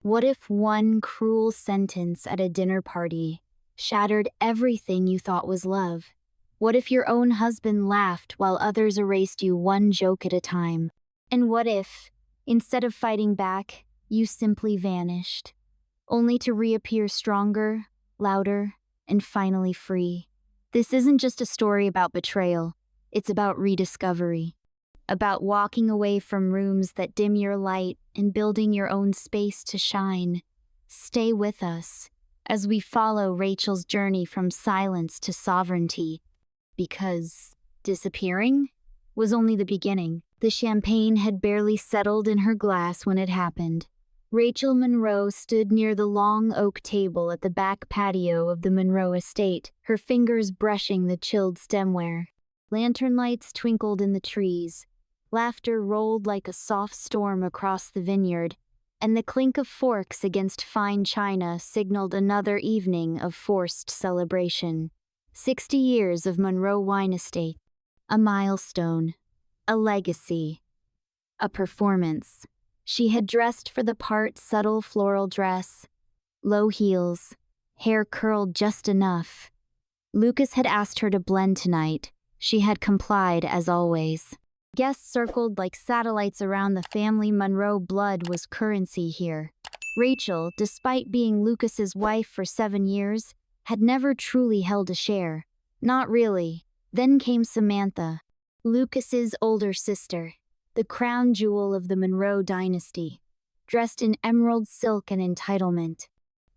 What if one cruel sentence at a dinner party shattered everything you thought was love? What if your own husband laughed while others erased you one joke at a time? And what if, instead of fighting back, you simply vanished, only to reappear stronger, louder, and finally free? This isn't just a story about betrayal, it's about rediscovery, about walking away from rooms that dim your light and building your own space to shine. Stay with us as we follow Rachel's journey from silence to sovereignty, because disappearing was only the beginning. The champagne had barely settled in her glass when it happened. Rachel Monroe stood near the long oak table at the back patio of the Monroe estate, her fingers brushing the chilled stemware. Lantern lights twinkled in the trees. Laughter rolled like a soft storm across the vineyard, and the clink of forks against fine china signaled another evening of forced celebration. 60 years of Monroe Wine Estate. A milestone. A legacy. A performance. She had dressed for the part, subtle floral dress, low heels, hair curled just enough. Lucas had asked her to blend tonight. She had complied as always. Guests circled like satellites around the family. Monroe blood was currency here. Rachel, despite being Lucas's wife for 7 years, had never truly held a share. Not really. Then came Samantha, Lucas's older sister, the crown jewel of the Monroe dynasty, dressed in emerald silk and entitlement.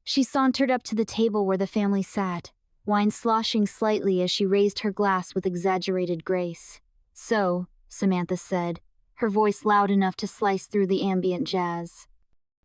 She sauntered up to the table where the family sat, wine sloshing slightly as she raised her glass with exaggerated grace. "So," Samantha said, her voice loud enough to slice through the ambient jazz,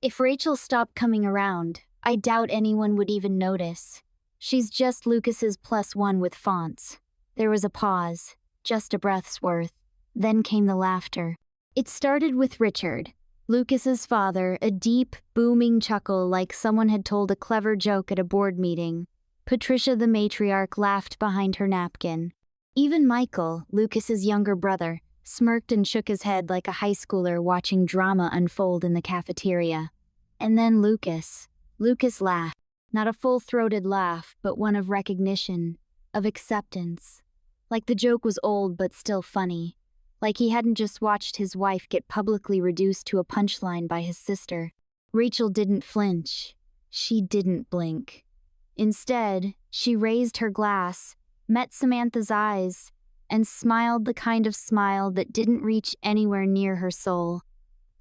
"if Rachel stopped coming around, I doubt anyone would even notice. She's just Lucas's +1 with fonts." There was a pause, just a breath's worth. Then came the laughter. It started with Richard, Lucas's father, a deep, booming chuckle like someone had told a clever joke at a board meeting. Patricia, the matriarch, laughed behind her napkin. Even Michael, Lucas's younger brother, smirked and shook his head like a high schooler watching drama unfold in the cafeteria. And then Lucas. Lucas laughed. Not a full-throated laugh, but one of recognition, of acceptance. Like the joke was old but still funny. Like he hadn't just watched his wife get publicly reduced to a punchline by his sister. Rachel didn't flinch. She didn't blink. Instead, she raised her glass, met Samantha's eyes, and smiled the kind of smile that didn't reach anywhere near her soul.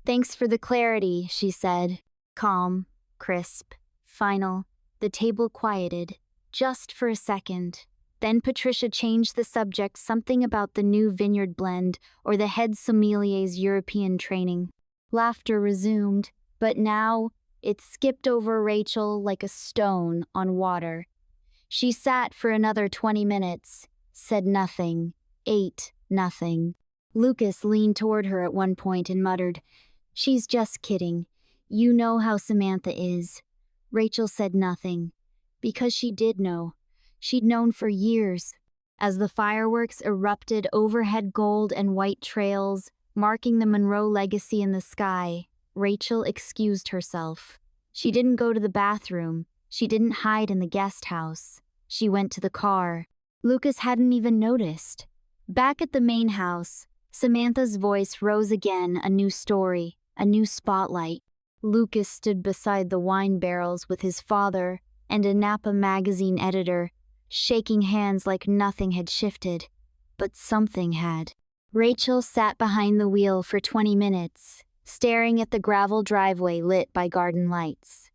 "Thanks for the clarity," she said. Calm, crisp, final. The table quieted, just for a second. Then Patricia changed the subject, something about the new vineyard blend or the head sommelier's European training. Laughter resumed, but now it skipped over Rachel like a stone on water. She sat for another 20 minutes, said nothing, ate nothing. Lucas leaned toward her at one point and muttered, "She's just kidding. You know how Samantha is." Rachel said nothing, because she did know. She'd known for years. As the fireworks erupted, overhead gold and white trails, marking the Monroe legacy in the sky, Rachel excused herself. She didn't go to the bathroom. She didn't hide in the guest house. She went to the car. Lucas hadn't even noticed. Back at the main house, Samantha's voice rose again, a new story, a new spotlight. Lucas stood beside the wine barrels with his father and a Napa magazine editor, shaking hands like nothing had shifted. But something had. Rachel sat behind the wheel for 20 minutes, staring at the gravel driveway lit by garden lights.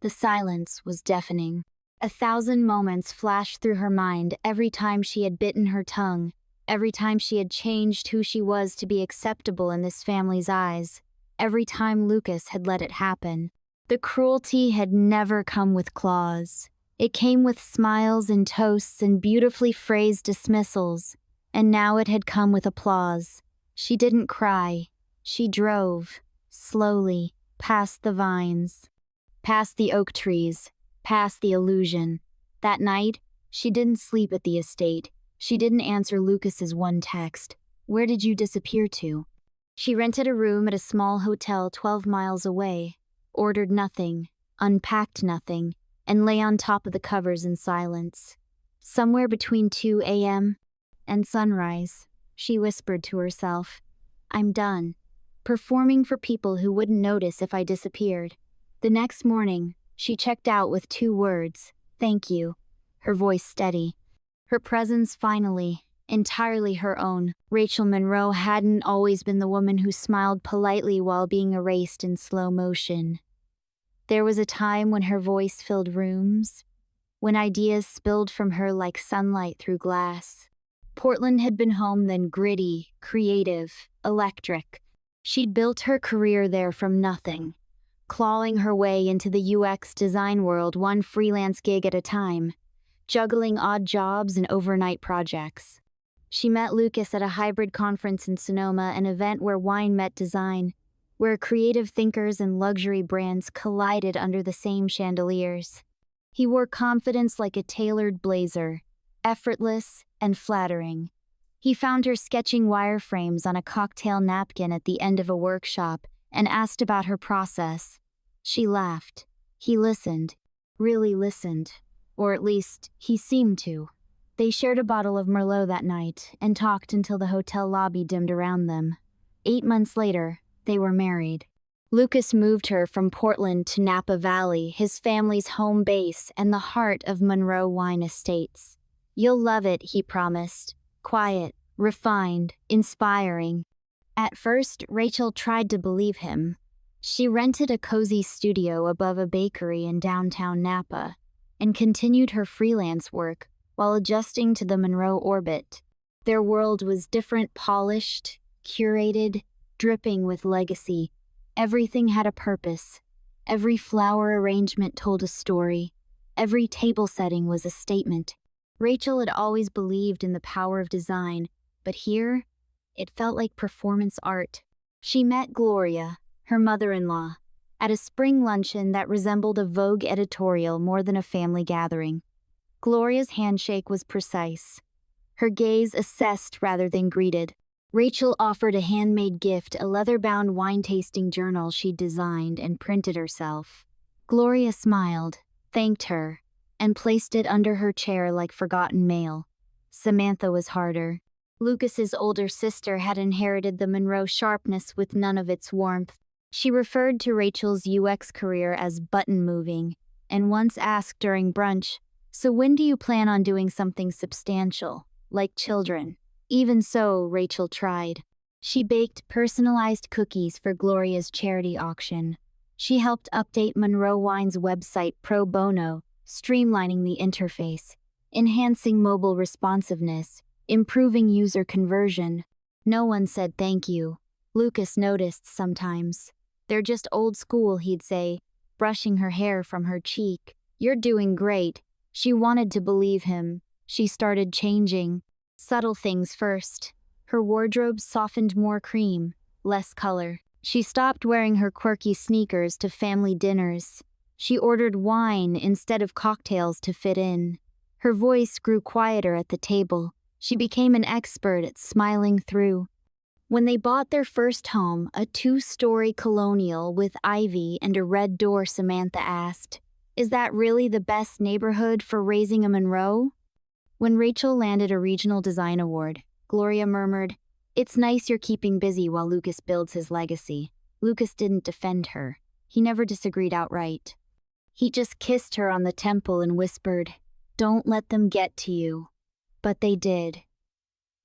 The silence was deafening. 1,000 moments flashed through her mind every time she had bitten her tongue, every time she had changed who she was to be acceptable in this family's eyes, every time Lucas had let it happen. The cruelty had never come with claws. It came with smiles and toasts and beautifully phrased dismissals, and now it had come with applause. She didn't cry. She drove, slowly, past the vines, past the oak trees, past the illusion. That night, she didn't sleep at the estate. She didn't answer Lucas's one text. "Where did you disappear to?" She rented a room at a small hotel 12 miles away. ordered nothing, unpacked nothing, and lay on top of the covers in silence. Somewhere between 2 a.m. and sunrise, she whispered to herself, "I'm done. Performing for people who wouldn't notice if I disappeared." The next morning, she checked out with 2 words, "Thank you," her voice steady. Her presence finally, entirely her own. Rachel Monroe hadn't always been the woman who smiled politely while being erased in slow motion. There was a time when her voice filled rooms, when ideas spilled from her like sunlight through glass. Portland had been home then, gritty, creative, electric. She'd built her career there from nothing, clawing her way into the UX design world one freelance gig at a time, juggling odd jobs and overnight projects. She met Lucas at a hybrid conference in Sonoma, an event where wine met design, where creative thinkers and luxury brands collided under the same chandeliers. He wore confidence like a tailored blazer, effortless and flattering. He found her sketching wireframes on a cocktail napkin at the end of a workshop and asked about her process. She laughed. He listened, really listened, or at least he seemed to. They shared a bottle of Merlot that night and talked until the hotel lobby dimmed around them. 8 months later, they were married. Lucas moved her from Portland to Napa Valley, his family's home base and the heart of Monroe Wine Estates. "You'll love it," he promised. Quiet, refined, inspiring. At first, Rachel tried to believe him. She rented a cozy studio above a bakery in downtown Napa and continued her freelance work while adjusting to the Monroe orbit. Their world was different, polished, curated, dripping with legacy. Everything had a purpose. Every flower arrangement told a story. Every table setting was a statement. Rachel had always believed in the power of design, but here, it felt like performance art. She met Gloria, her mother-in-law, at a spring luncheon that resembled a Vogue editorial more than a family gathering. Gloria's handshake was precise. Her gaze assessed rather than greeted. Rachel offered a handmade gift, a leather-bound wine-tasting journal she'd designed and printed herself. Gloria smiled, thanked her, and placed it under her chair like forgotten mail. Samantha was harder. Lucas's older sister had inherited the Monroe sharpness with none of its warmth. She referred to Rachel's UX career as button-moving, and once asked during brunch, "So when do you plan on doing something substantial, like children?" Even so, Rachel tried. She baked personalized cookies for Gloria's charity auction. She helped update Monroe Wine's website pro bono, streamlining the interface, enhancing mobile responsiveness, improving user conversion. No one said thank you. Lucas noticed sometimes. "They're just old school," he'd say, brushing her hair from her cheek. "You're doing great." She wanted to believe him. She started changing. Subtle things first. Her wardrobe softened, more cream, less color. She stopped wearing her quirky sneakers to family dinners. She ordered wine instead of cocktails to fit in. Her voice grew quieter at the table. She became an expert at smiling through. When they bought their first home, a 2-story colonial with ivy and a red door, Samantha asked, "Is that really the best neighborhood for raising a Monroe?" When Rachel landed a regional design award, Gloria murmured, "It's nice you're keeping busy while Lucas builds his legacy." Lucas didn't defend her. He never disagreed outright. He just kissed her on the temple and whispered, "Don't let them get to you." But they did.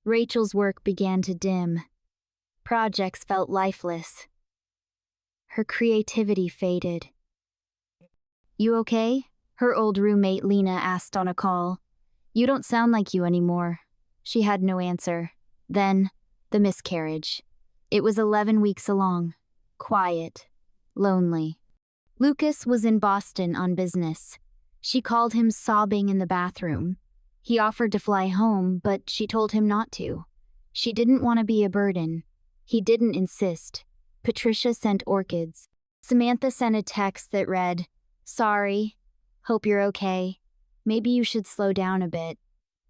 Rachel's work began to dim. Projects felt lifeless. Her creativity faded. "You okay?" her old roommate Lena asked on a call. "You don't sound like you anymore." She had no answer. Then, the miscarriage. It was 11 weeks along. Quiet. Lonely. Lucas was in Boston on business. She called him sobbing in the bathroom. He offered to fly home, but she told him not to. She didn't want to be a burden. He didn't insist. Patricia sent orchids. Samantha sent a text that read, "Sorry. Hope you're okay. Maybe you should slow down a bit."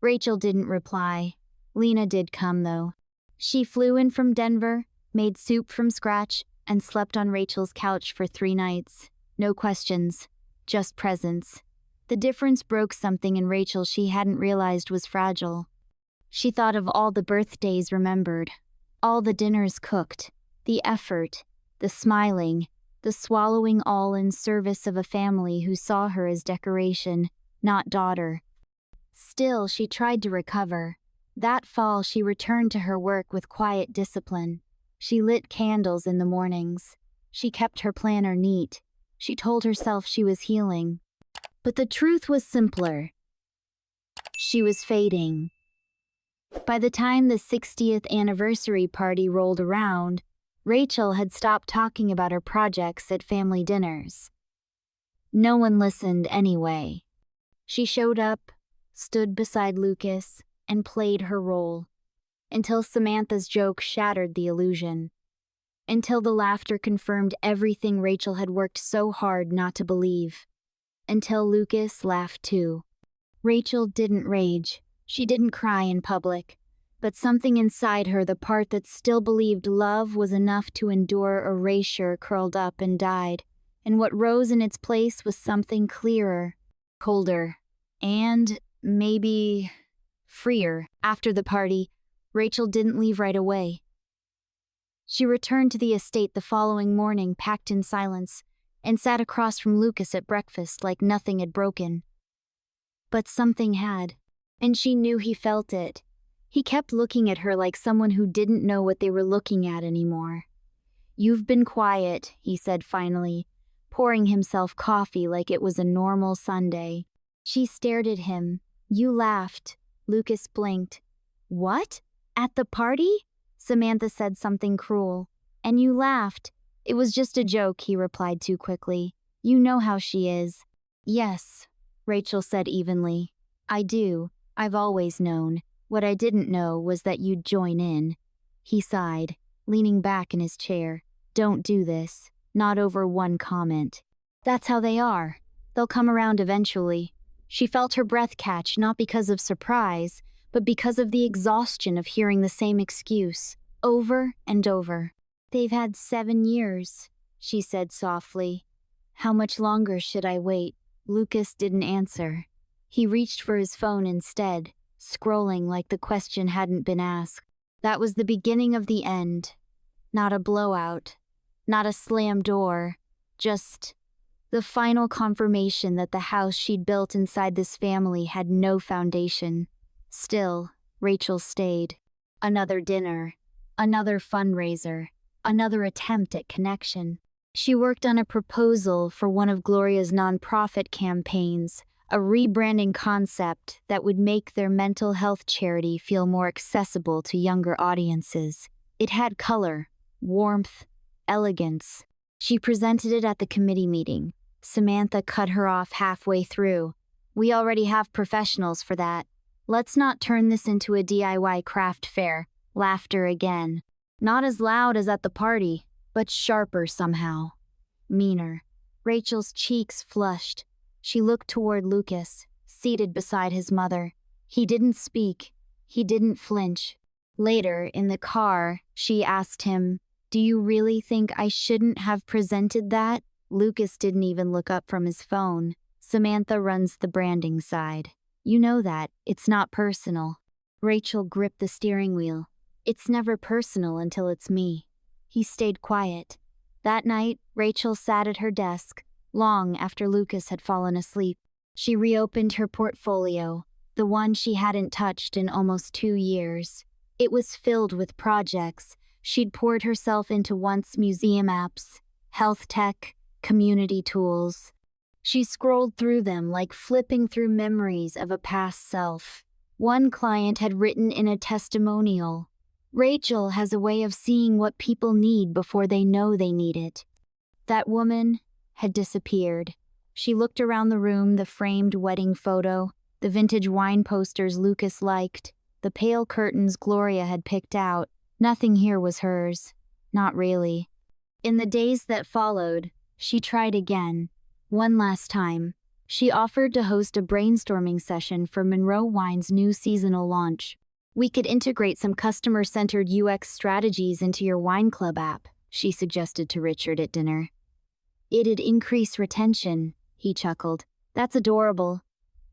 Rachel didn't reply. Lena did come, though. She flew in from Denver, made soup from scratch, and slept on Rachel's couch for 3 nights. No questions, just presence. The difference broke something in Rachel she hadn't realized was fragile. She thought of all the birthdays remembered, all the dinners cooked, the effort, the smiling, the swallowing all in service of a family who saw her as decoration, not daughter. Still, she tried to recover. That fall, she returned to her work with quiet discipline. She lit candles in the mornings. She kept her planner neat. She told herself she was healing. But the truth was simpler. She was fading. By the time the 60th anniversary party rolled around, Rachel had stopped talking about her projects at family dinners. No one listened anyway. She showed up, stood beside Lucas, and played her role, until Samantha's joke shattered the illusion, until the laughter confirmed everything Rachel had worked so hard not to believe, until Lucas laughed too. Rachel didn't rage. She didn't cry in public, but something inside her, the part that still believed love was enough to endure erasure, curled up and died, and what rose in its place was something clearer, colder, and maybe freer. After the party, Rachel didn't leave right away. She returned to the estate the following morning, packed in silence, and sat across from Lucas at breakfast like nothing had broken. But something had, and she knew he felt it. He kept looking at her like someone who didn't know what they were looking at anymore. "You've been quiet," he said finally, pouring himself coffee like it was a normal Sunday. She stared at him. "You laughed." Lucas blinked. "What? At the party?" Samantha said something cruel. "And you laughed." "It was just a joke," he replied too quickly. "You know how she is." "Yes," Rachel said evenly. "I do. I've always known. What I didn't know was that you'd join in." He sighed, leaning back in his chair. "Don't do this. Not over one comment." "That's how they are. They'll come around eventually." She felt her breath catch, not because of surprise, but because of the exhaustion of hearing the same excuse, over and over. "They've had 7 years, she said softly. "How much longer should I wait?" Lucas didn't answer. He reached for his phone instead, scrolling like the question hadn't been asked. That was the beginning of the end. Not a blowout, not a slam door, just the final confirmation that the house she'd built inside this family had no foundation. Still, Rachel stayed. Another dinner, another fundraiser, another attempt at connection. She worked on a proposal for one of Gloria's nonprofit campaigns, a rebranding concept that would make their mental health charity feel more accessible to younger audiences. It had color, warmth, elegance. She presented it at the committee meeting. Samantha cut her off halfway through. "We already have professionals for that. Let's not turn this into a DIY craft fair." Laughter again. Not as loud as at the party, but sharper somehow. Meaner. Rachel's cheeks flushed. She looked toward Lucas, seated beside his mother. He didn't speak. He didn't flinch. Later, in the car, she asked him, "Do you really think I shouldn't have presented that?" Lucas didn't even look up from his phone. "Samantha runs the branding side. You know that. It's not personal." Rachel gripped the steering wheel. "It's never personal until it's me." He stayed quiet. That night, Rachel sat at her desk, long after Lucas had fallen asleep. She reopened her portfolio, the one she hadn't touched in almost 2 years. It was filled with projects she'd poured herself into once: museum apps, health tech, community tools. She scrolled through them like flipping through memories of a past self. One client had written in a testimonial, "Rachel has a way of seeing what people need before they know they need it." That woman had disappeared. She looked around the room, the framed wedding photo, the vintage wine posters Lucas liked, the pale curtains Gloria had picked out. Nothing here was hers. Not really. In the days that followed, she tried again. One last time. She offered to host a brainstorming session for Monroe Wine's new seasonal launch. "We could integrate some customer-centered UX strategies into your wine club app," she suggested to Richard at dinner. It'd increase retention, he chuckled. That's adorable.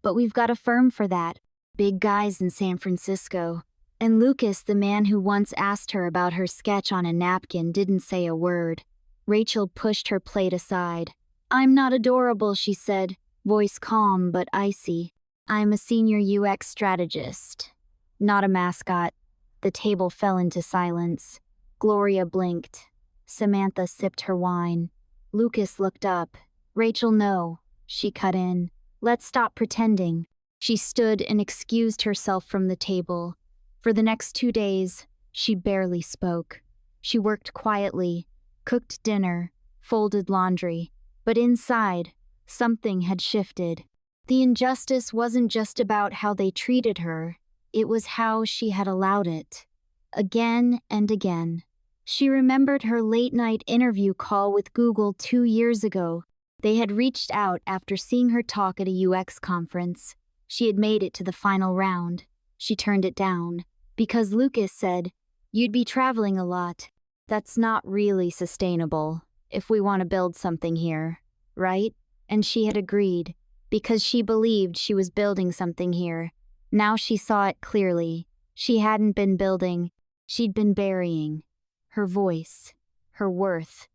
But we've got a firm for that. Big guys in San Francisco. And Lucas, the man who once asked her about her sketch on a napkin, didn't say a word. Rachel pushed her plate aside. I'm not adorable, she said, voice calm but icy. I'm a senior UX strategist, not a mascot. The table fell into silence. Gloria blinked. Samantha sipped her wine. Lucas looked up. Rachel, no, she cut in. Let's stop pretending. She stood and excused herself from the table. For the next 2 days, she barely spoke. She worked quietly, cooked dinner, folded laundry. But inside, something had shifted. The injustice wasn't just about how they treated her, it was how she had allowed it. Again and again. She remembered her late-night interview call with Google 2 years ago. They had reached out after seeing her talk at a UX conference. She had made it to the final round. She turned it down, because Lucas said, "You'd be traveling a lot. That's not really sustainable, if we want to build something here, right?" And she had agreed, because she believed she was building something here. Now she saw it clearly. She hadn't been building, she'd been burying. Her voice, her worth,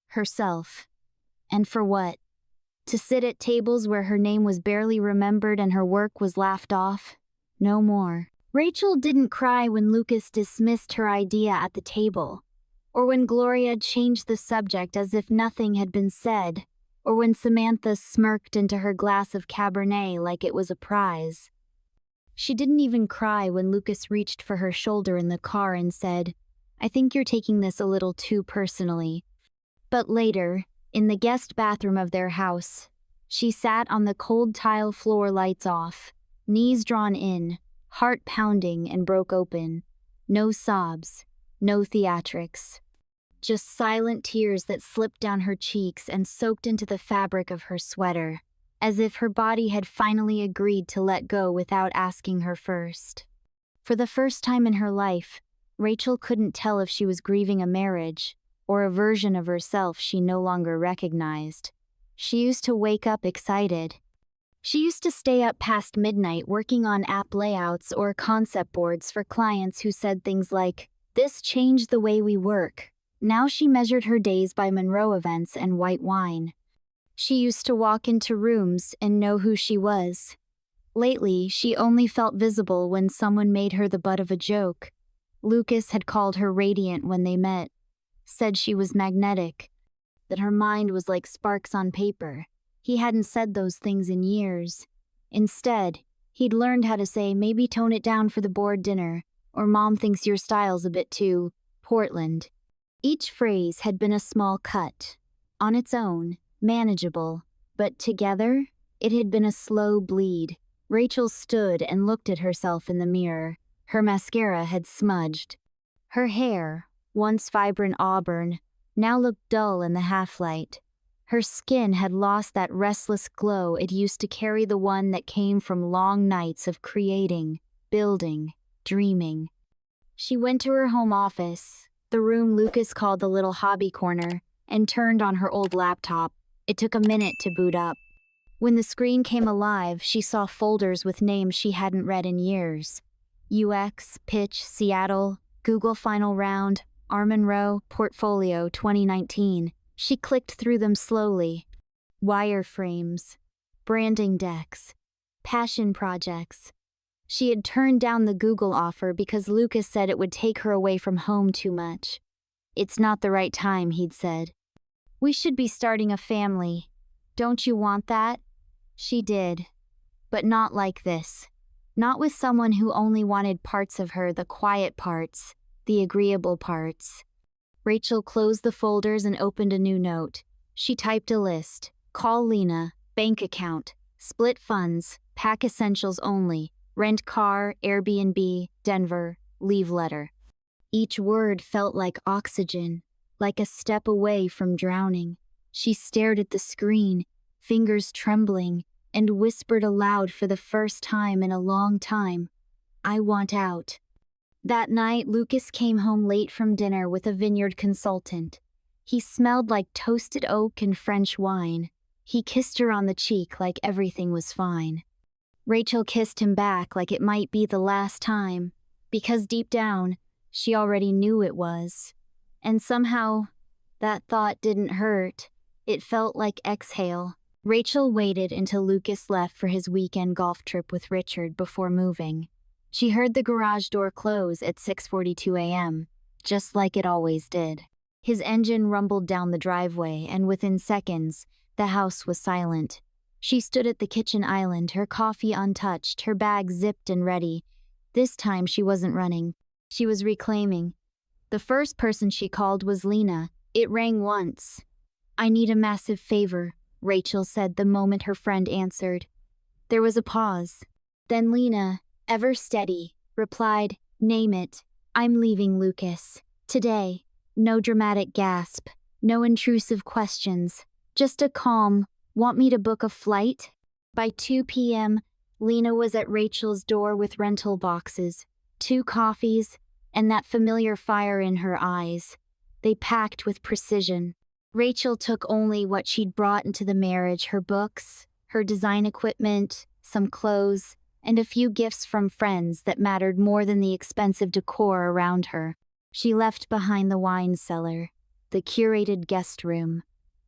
herself. And for what? To sit at tables where her name was barely remembered and her work was laughed off? No more. Rachel didn't cry when Lucas dismissed her idea at the table, or when Gloria changed the subject as if nothing had been said, or when Samantha smirked into her glass of Cabernet like it was a prize. She didn't even cry when Lucas reached for her shoulder in the car and said, "I think you're taking this a little too personally." But later, in the guest bathroom of their house, she sat on the cold tile floor, lights off, knees drawn in, heart pounding, and broke open. No sobs, no theatrics. Just silent tears that slipped down her cheeks and soaked into the fabric of her sweater, as if her body had finally agreed to let go without asking her first. For the first time in her life, Rachel couldn't tell if she was grieving a marriage or a version of herself she no longer recognized. She used to wake up excited. She used to stay up past midnight working on app layouts or concept boards for clients who said things like, "This changed the way we work." Now she measured her days by Monroe events and white wine. She used to walk into rooms and know who she was. Lately, she only felt visible when someone made her the butt of a joke. Lucas had called her radiant when they met, said she was magnetic, that her mind was like sparks on paper. He hadn't said those things in years. Instead, he'd learned how to say, "Maybe tone it down for the board dinner," or "Mom thinks your style's a bit too Portland." Each phrase had been a small cut, on its own, manageable, but together, it had been a slow bleed. Rachel stood and looked at herself in the mirror. Her mascara had smudged. Her hair, once vibrant auburn, now looked dull in the half-light. Her skin had lost that restless glow it used to carry, the one that came from long nights of creating, building, dreaming. She went to her home office, the room Lucas called the little hobby corner, and turned on her old laptop. It took a minute to boot up. When the screen came alive, she saw folders with names she hadn't read in years. UX, Pitch, Seattle, Google Final Round, Armin Rowe, Portfolio 2019. She clicked through them slowly. Wireframes, branding decks, passion projects. She had turned down the Google offer because Lucas said it would take her away from home too much. "It's not the right time," he'd said. "We should be starting a family. Don't you want that?" She did. But not like this. Not with someone who only wanted parts of her, the quiet parts, the agreeable parts. Rachel closed the folders and opened a new note. She typed a list. Call Lena, bank account, split funds, pack essentials only, rent car, Airbnb, Denver, leave letter. Each word felt like oxygen, like a step away from drowning. She stared at the screen, fingers trembling, and whispered aloud for the first time in a long time, "I want out." That night, Lucas came home late from dinner with a vineyard consultant. He smelled like toasted oak and French wine. He kissed her on the cheek like everything was fine. Rachel kissed him back like it might be the last time, because deep down, she already knew it was. And somehow, that thought didn't hurt. It felt like exhale. Rachel waited until Lucas left for his weekend golf trip with Richard before moving. She heard the garage door close at 6:42 a.m., just like it always did. His engine rumbled down the driveway, and within seconds, the house was silent. She stood at the kitchen island, her coffee untouched, her bag zipped and ready. This time she wasn't running. She was reclaiming. The first person she called was Lena. It rang once. "I need a massive favor," Rachel said the moment her friend answered. There was a pause. Then Lena, ever steady, replied, "Name it. I'm leaving Lucas. Today." No dramatic gasp. No intrusive questions. Just a calm, "Want me to book a flight?" By 2 p.m., Lena was at Rachel's door with rental boxes, 2 coffees, and that familiar fire in her eyes. They packed with precision. Rachel took only what she'd brought into the marriage: her books, her design equipment, some clothes, and a few gifts from friends that mattered more than the expensive decor around her. She left behind the wine cellar, the curated guest room,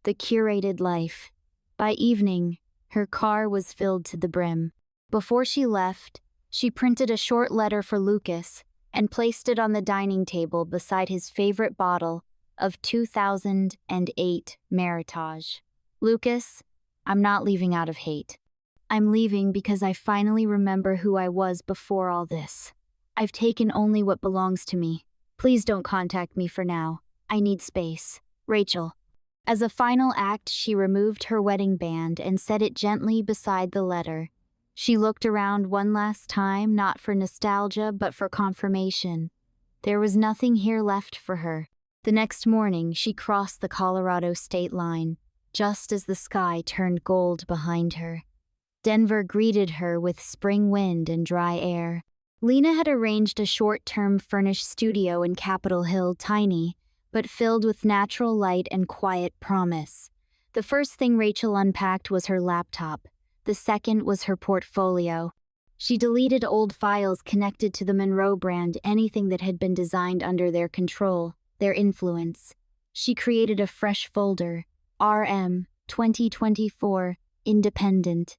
the curated life. By evening, her car was filled to the brim. Before she left, she printed a short letter for Lucas and placed it on the dining table beside his favorite bottle of 2008 Meritage. "Lucas, I'm not leaving out of hate. I'm leaving because I finally remember who I was before all this. I've taken only what belongs to me. Please don't contact me for now. I need space. Rachel." As a final act, she removed her wedding band and set it gently beside the letter. She looked around one last time, not for nostalgia, but for confirmation. There was nothing here left for her. The next morning, she crossed the Colorado state line, just as the sky turned gold behind her. Denver greeted her with spring wind and dry air. Lena had arranged a short-term furnished studio in Capitol Hill, tiny, but filled with natural light and quiet promise. The first thing Rachel unpacked was her laptop. The second was her portfolio. She deleted old files connected to the Monroe brand, anything that had been designed under their control, their influence. She created a fresh folder, RM 2024, Independent.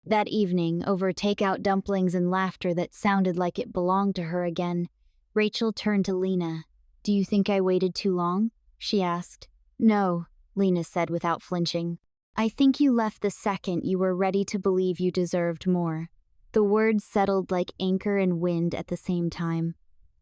That evening, over takeout dumplings and laughter that sounded like it belonged to her again, Rachel turned to Lena. "Do you think I waited too long?" she asked. "No," Lena said without flinching. "I think you left the second you were ready to believe you deserved more." The words settled like anchor and wind at the same time.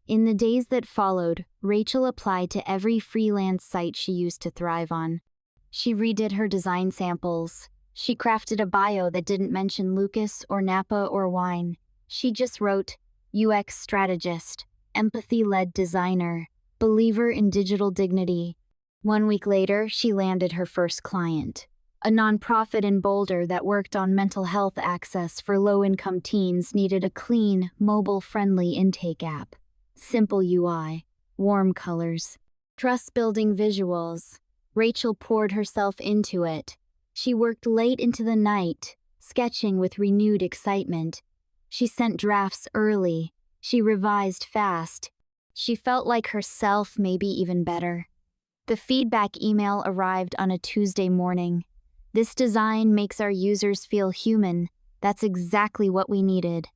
In the days that followed, Rachel applied to every freelance site she used to thrive on. She redid her design samples. She crafted a bio that didn't mention Lucas or Napa or wine. She just wrote, "UX strategist, empathy-led designer, believer in digital dignity." 1 week later, she landed her first client, a nonprofit in Boulder that worked on mental health access for low-income teens needed a clean, mobile-friendly intake app. Simple UI, warm colors, trust-building visuals. Rachel poured herself into it. She worked late into the night, sketching with renewed excitement. She sent drafts early. She revised fast. She felt like herself, maybe even better. The feedback email arrived on a Tuesday morning. "This design makes our users feel human. That's exactly what we needed."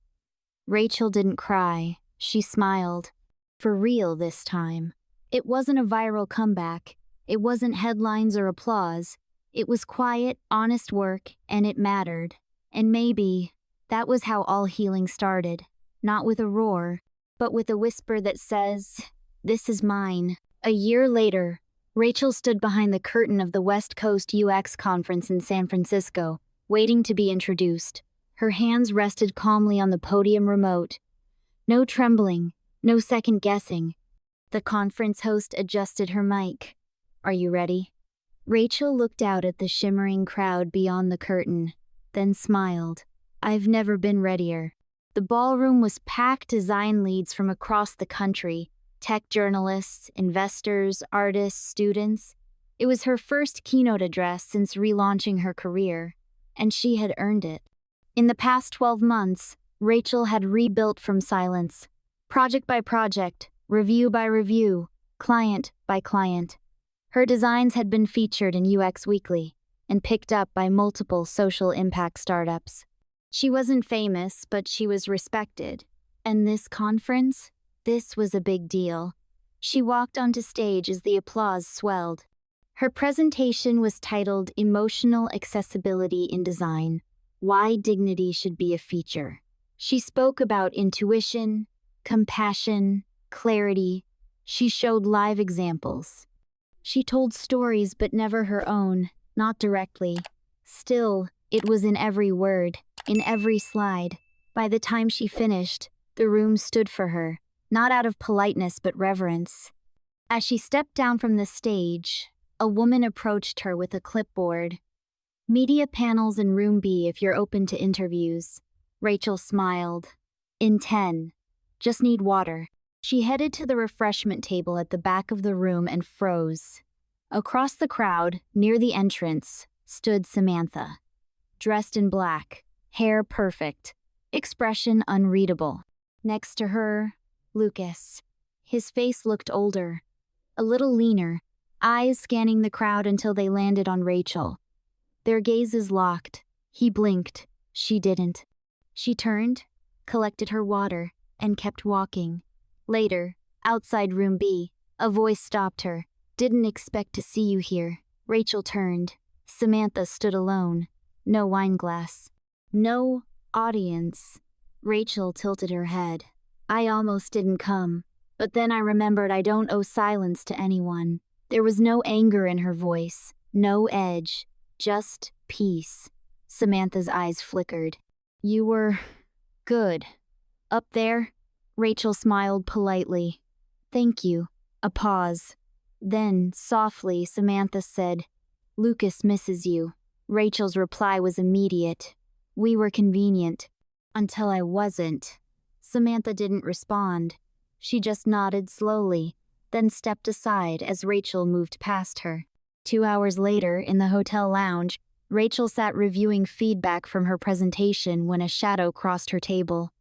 Rachel didn't cry. She smiled. For real this time. It wasn't a viral comeback. It wasn't headlines or applause. It was quiet, honest work, and it mattered. And maybe that was how all healing started. Not with a roar, but with a whisper that says, "This is mine." A year later, Rachel stood behind the curtain of the West Coast UX conference in San Francisco, waiting to be introduced. Her hands rested calmly on the podium remote. No trembling, no second guessing. The conference host adjusted her mic. "Are you ready?" Rachel looked out at the shimmering crowd beyond the curtain, then smiled. "I've never been readier." The ballroom was packed. Design leads from across the country, tech journalists, investors, artists, students. It was her first keynote address since relaunching her career, and she had earned it. In the past 12 months, Rachel had rebuilt from silence, project by project, review by review, client by client. Her designs had been featured in UX Weekly and picked up by multiple social impact startups. She wasn't famous, but she was respected. And this conference? This was a big deal. She walked onto stage as the applause swelled. Her presentation was titled Emotional Accessibility in Design: Why Dignity Should Be a Feature. She spoke about intuition, compassion, clarity. She showed live examples. She told stories but never her own, not directly. Still, it was in every word, in every slide. By the time she finished, the room stood for her, not out of politeness but reverence. As she stepped down from the stage, a woman approached her with a clipboard. "Media panels in room B if you're open to interviews." Rachel smiled. "In 10. Just need water." She headed to the refreshment table at the back of the room and froze. Across the crowd, near the entrance, stood Samantha. Dressed in black, hair perfect, expression unreadable. Next to her, Lucas. His face looked older, a little leaner, eyes scanning the crowd until they landed on Rachel. Their gazes locked. He blinked. She didn't. She turned, collected her water, and kept walking. Later, outside room B, a voice stopped her. "Didn't expect to see you here." Rachel turned. Samantha stood alone. No wine glass. No audience. Rachel tilted her head. "I almost didn't come, but then I remembered I don't owe silence to anyone." There was no anger in her voice, no edge, just peace. Samantha's eyes flickered. "You were good. Up there?" Rachel smiled politely. "Thank you." A pause. Then, softly, Samantha said, "Lucas misses you." Rachel's reply was immediate. "We were convenient. Until I wasn't." Samantha didn't respond. She just nodded slowly, then stepped aside as Rachel moved past her. 2 hours later, in the hotel lounge, Rachel sat reviewing feedback from her presentation when a shadow crossed her table.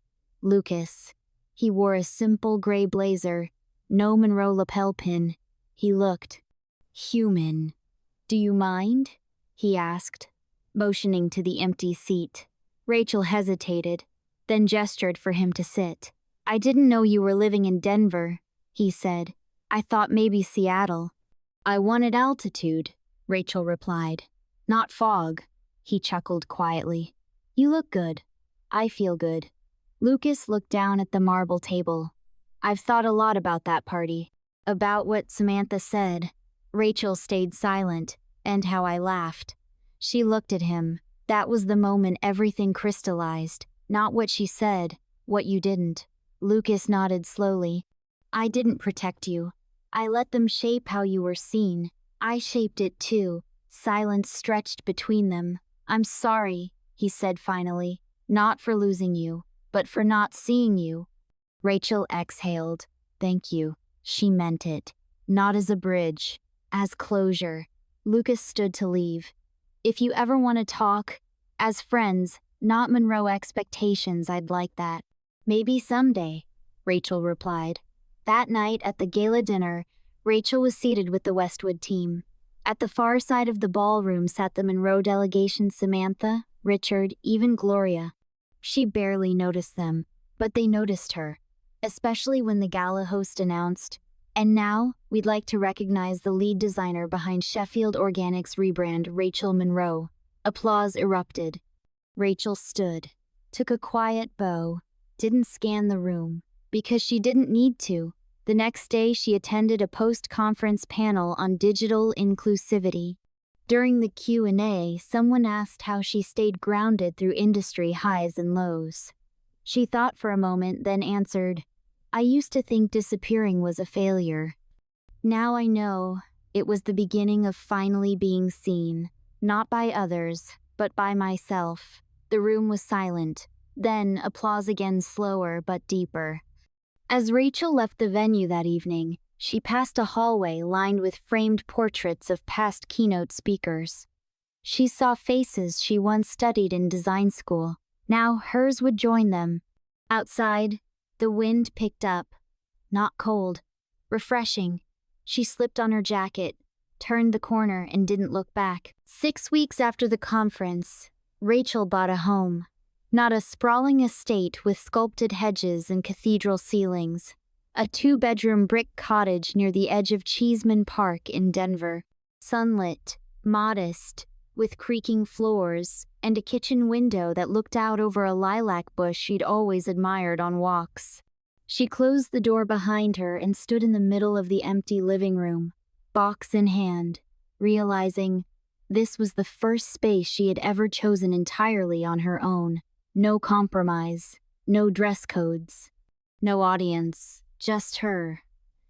Lucas. He wore a simple gray blazer, no Monroe lapel pin. He looked human. "Do you mind?" he asked, motioning to the empty seat. Rachel hesitated, then gestured for him to sit. "I didn't know you were living in Denver," he said. "I thought maybe Seattle." "I wanted altitude," Rachel replied. "Not fog." He chuckled quietly. "You look good. I feel good." Lucas looked down at the marble table. "I've thought a lot about that party. About what Samantha said." Rachel stayed silent, and how I laughed. She looked at him. That was the moment everything crystallized. Not what she said, what you didn't. Lucas nodded slowly. "I didn't protect you. I let them shape how you were seen. I shaped it too." Silence stretched between them. "I'm sorry," he said finally. "Not for losing you, but for not seeing you." Rachel exhaled. "Thank you." She meant it. Not as a bridge, as closure. Lucas stood to leave. "If you ever want to talk, as friends, not Monroe expectations, I'd like that." "Maybe someday," Rachel replied. That night at the gala dinner, Rachel was seated with the Westwood team. At the far side of the ballroom sat the Monroe delegation: Samantha, Richard, even Gloria. She barely noticed them, but they noticed her, especially when the gala host announced, "And now, we'd like to recognize the lead designer behind Sheffield Organics rebrand, Rachel Monroe." Applause erupted. Rachel stood, took a quiet bow, didn't scan the room, because she didn't need to. The next day, she attended a post-conference panel on digital inclusivity. During the Q&A, someone asked how she stayed grounded through industry highs and lows. She thought for a moment, then answered, "I used to think disappearing was a failure. Now I know it was the beginning of finally being seen, not by others, but by myself." The room was silent. Then applause again, slower but deeper. As Rachel left the venue that evening, She passed a hallway lined with framed portraits of past keynote speakers. She saw faces she once studied in design school. Now hers would join them. Outside, the wind picked up. Not cold. Refreshing. She slipped on her jacket, turned the corner, and didn't look back. 6 weeks after the conference, Rachel bought a home. Not a sprawling estate with sculpted hedges and cathedral ceilings. A 2-bedroom brick cottage near the edge of Cheeseman Park in Denver. Sunlit, modest, with creaking floors, and a kitchen window that looked out over a lilac bush she'd always admired on walks. She closed the door behind her and stood in the middle of the empty living room, box in hand, realizing this was the first space she had ever chosen entirely on her own. No compromise, no dress codes, no audience, just her.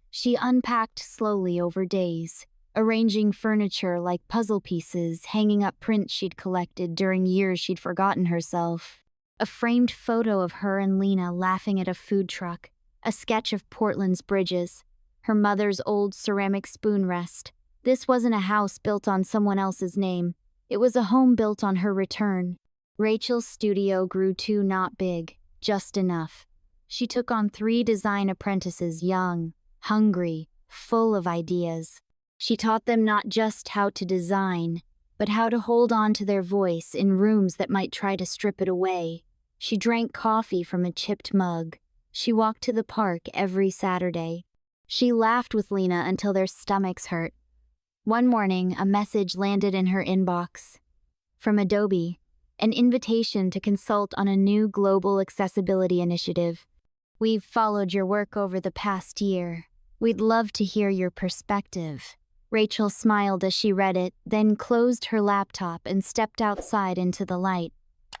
She unpacked slowly over days, arranging furniture like puzzle pieces, hanging up prints she'd collected during years she'd forgotten herself. A framed photo of her and Lena laughing at a food truck, a sketch of Portland's bridges, her mother's old ceramic spoon rest. This wasn't a house built on someone else's name. It was a home built on her return. Rachel's studio grew too not big, just enough. She took on 3 design apprentices, young, hungry, full of ideas. She taught them not just how to design, but how to hold on to their voice in rooms that might try to strip it away. She drank coffee from a chipped mug. She walked to the park every Saturday. She laughed with Lena until their stomachs hurt. One morning, a message landed in her inbox. From Adobe, an invitation to consult on a new global accessibility initiative. We've followed your work over the past year. We'd love to hear your perspective. Rachel smiled as she read it, then closed her laptop and stepped outside into the light.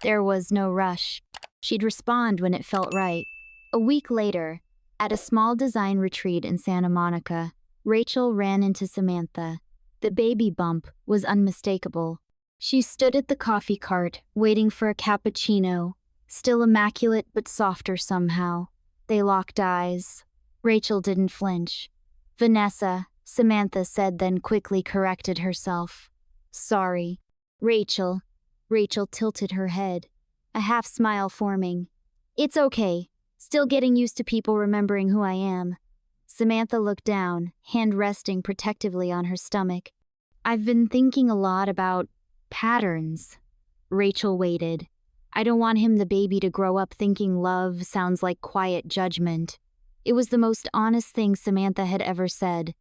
There was no rush. She'd respond when it felt right. A week later, at a small design retreat in Santa Monica, Rachel ran into Samantha. The baby bump was unmistakable. She stood at the coffee cart, waiting for a cappuccino, still immaculate but softer somehow. They locked eyes. Rachel didn't flinch. Vanessa, Samantha said, then quickly corrected herself. Sorry. Rachel. Rachel tilted her head, a half smile forming. It's okay. Still getting used to people remembering who I am. Samantha looked down, hand resting protectively on her stomach. I've been thinking a lot about patterns. Rachel waited. I don't want the baby to grow up thinking love sounds like quiet judgment. It was the most honest thing Samantha had ever said.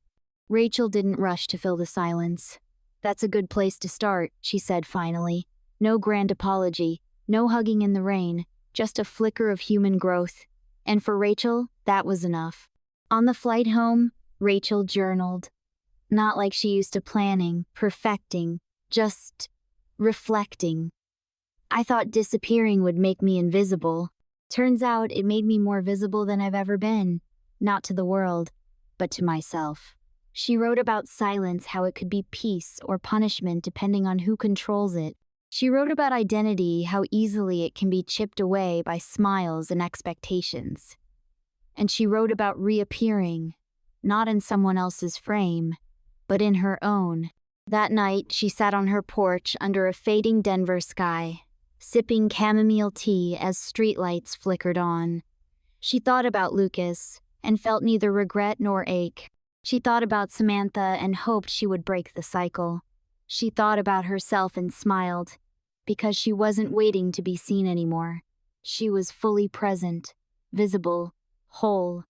Rachel didn't rush to fill the silence. That's a good place to start, she said finally. No grand apology, no hugging in the rain, just a flicker of human growth. And for Rachel, that was enough. On the flight home, Rachel journaled. Not like she used to planning, perfecting, just reflecting. I thought disappearing would make me invisible. Turns out it made me more visible than I've ever been. Not to the world, but to myself. She wrote about silence, how it could be peace or punishment depending on who controls it. She wrote about identity, how easily it can be chipped away by smiles and expectations. And she wrote about reappearing, not in someone else's frame, but in her own. That night, she sat on her porch under a fading Denver sky, sipping chamomile tea as streetlights flickered on. She thought about Lucas and felt neither regret nor ache. She thought about Samantha and hoped she would break the cycle. She thought about herself and smiled, because she wasn't waiting to be seen anymore. She was fully present, visible, whole.